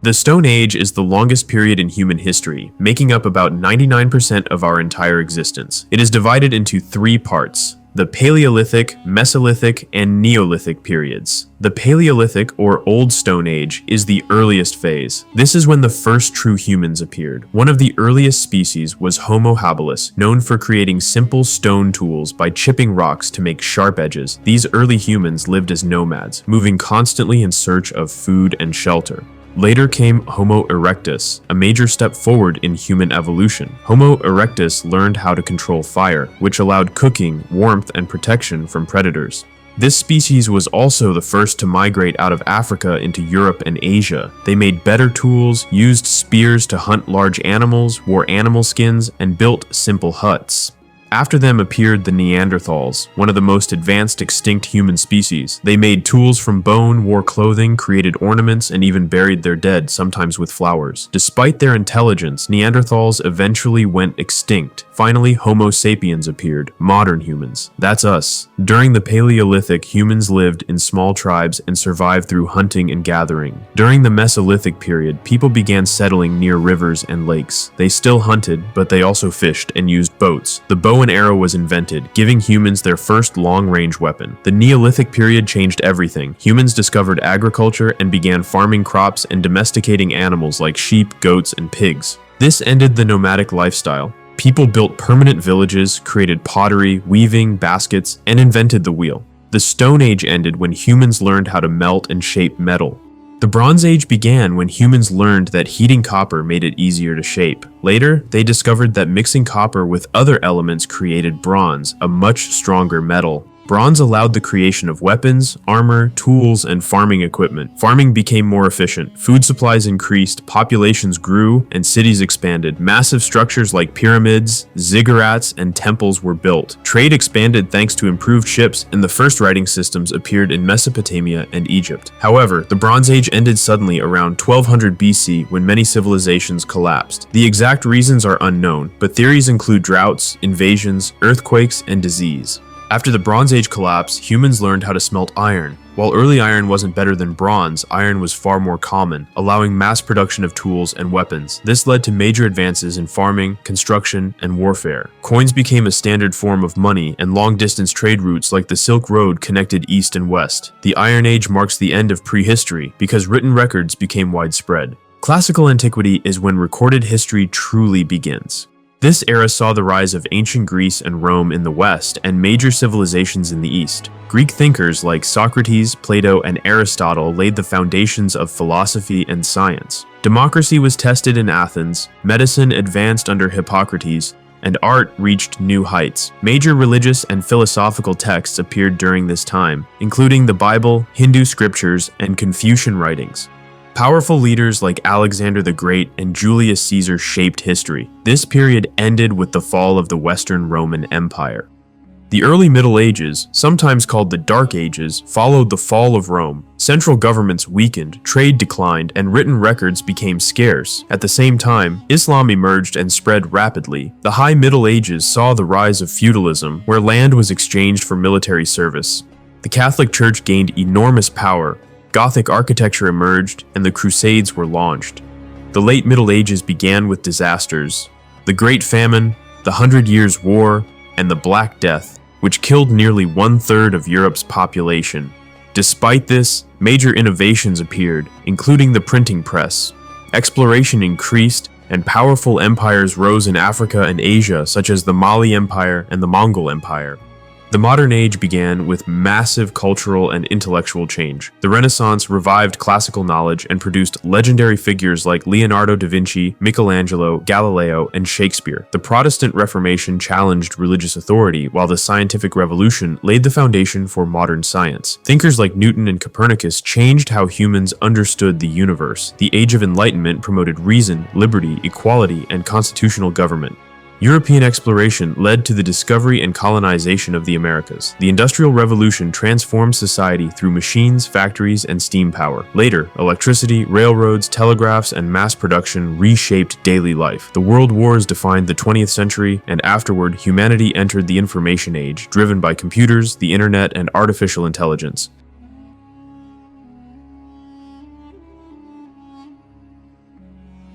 The Stone Age is the longest period in human history, making up about 99% of our entire existence. It is divided into three parts: the Paleolithic, Mesolithic, and Neolithic periods. The Paleolithic, or Old Stone Age, is the earliest phase. This is when the first true humans appeared. One of the earliest species was Homo habilis, known for creating simple stone tools by chipping rocks to make sharp edges. These early humans lived as nomads, moving constantly in search of food and shelter. Later came Homo erectus, a major step forward in human evolution. Homo erectus learned how to control fire, which allowed cooking, warmth, and protection from predators. This species was also the first to migrate out of Africa into Europe and Asia. They made better tools, used spears to hunt large animals, wore animal skins, and built simple huts. After them appeared the Neanderthals, one of the most advanced extinct human species. They made tools from bone, wore clothing, created ornaments, and even buried their dead, sometimes with flowers. Despite their intelligence, Neanderthals eventually went extinct. Finally, Homo sapiens appeared, modern humans. That's us. During the Paleolithic, humans lived in small tribes and survived through hunting and gathering. During the Mesolithic period, people began settling near rivers and lakes. They still hunted, but they also fished and used boats. The bow and arrow was invented, giving humans their first long-range weapon. The Neolithic period changed everything. Humans discovered agriculture and began farming crops and domesticating animals like sheep, goats, and pigs. This ended the nomadic lifestyle. People built permanent villages, created pottery, weaving, baskets, and invented the wheel. The Stone Age ended when humans learned how to melt and shape metal. The Bronze Age began when humans learned that heating copper made it easier to shape. Later, they discovered that mixing copper with other elements created bronze, a much stronger metal. Bronze allowed the creation of weapons, armor, tools, and farming equipment. Farming became more efficient, food supplies increased, populations grew, and cities expanded. Massive structures like pyramids, ziggurats, and temples were built. Trade expanded thanks to improved ships, and the first writing systems appeared in Mesopotamia and Egypt. However, the Bronze Age ended suddenly around 1200 BC when many civilizations collapsed. The exact reasons are unknown, but theories include droughts, invasions, earthquakes, and disease. After the Bronze Age collapse, humans learned how to smelt iron. While early iron wasn't better than bronze, iron was far more common, allowing mass production of tools and weapons. This led to major advances in farming, construction, and warfare. Coins became a standard form of money, and long-distance trade routes like the Silk Road connected east and west. The Iron Age marks the end of prehistory because written records became widespread. Classical antiquity is when recorded history truly begins. This era saw the rise of ancient Greece and Rome in the west and major civilizations in the east. Greek thinkers like Socrates, Plato, and Aristotle laid the foundations of philosophy and science. Democracy was tested in Athens, medicine advanced under Hippocrates, and art reached new heights. Major religious and philosophical texts appeared during this time, including the Bible, Hindu scriptures, and Confucian writings. Powerful leaders like Alexander the Great and Julius Caesar shaped history. This period ended with the fall of the Western Roman Empire. The early Middle Ages, sometimes called the Dark Ages, followed the fall of Rome. Central governments weakened, trade declined, and written records became scarce. At the same time, Islam emerged and spread rapidly. The High Middle Ages saw the rise of feudalism, where land was exchanged for military service. The Catholic Church gained enormous power. Gothic architecture emerged, and the Crusades were launched. The late Middle Ages began with disasters: the Great Famine, the 100 Years' War, and the Black Death, which killed nearly 1/3 of Europe's population. Despite this, major innovations appeared, including the printing press. Exploration increased, and powerful empires rose in Africa and Asia, such as the Mali Empire and the Mongol Empire. The modern age began with massive cultural and intellectual change. The Renaissance revived classical knowledge and produced legendary figures like Leonardo da Vinci, Michelangelo, Galileo, and Shakespeare. The Protestant Reformation challenged religious authority, while the Scientific Revolution laid the foundation for modern science. Thinkers like Newton and Copernicus changed how humans understood the universe. The Age of Enlightenment promoted reason, liberty, equality, and constitutional government. European exploration led to the discovery and colonization of the Americas. The Industrial Revolution transformed society through machines, factories, and steam power. Later, electricity, railroads, telegraphs, and mass production reshaped daily life. The World Wars defined the 20th century, and afterward, humanity entered the Information Age, driven by computers, the internet, and artificial intelligence.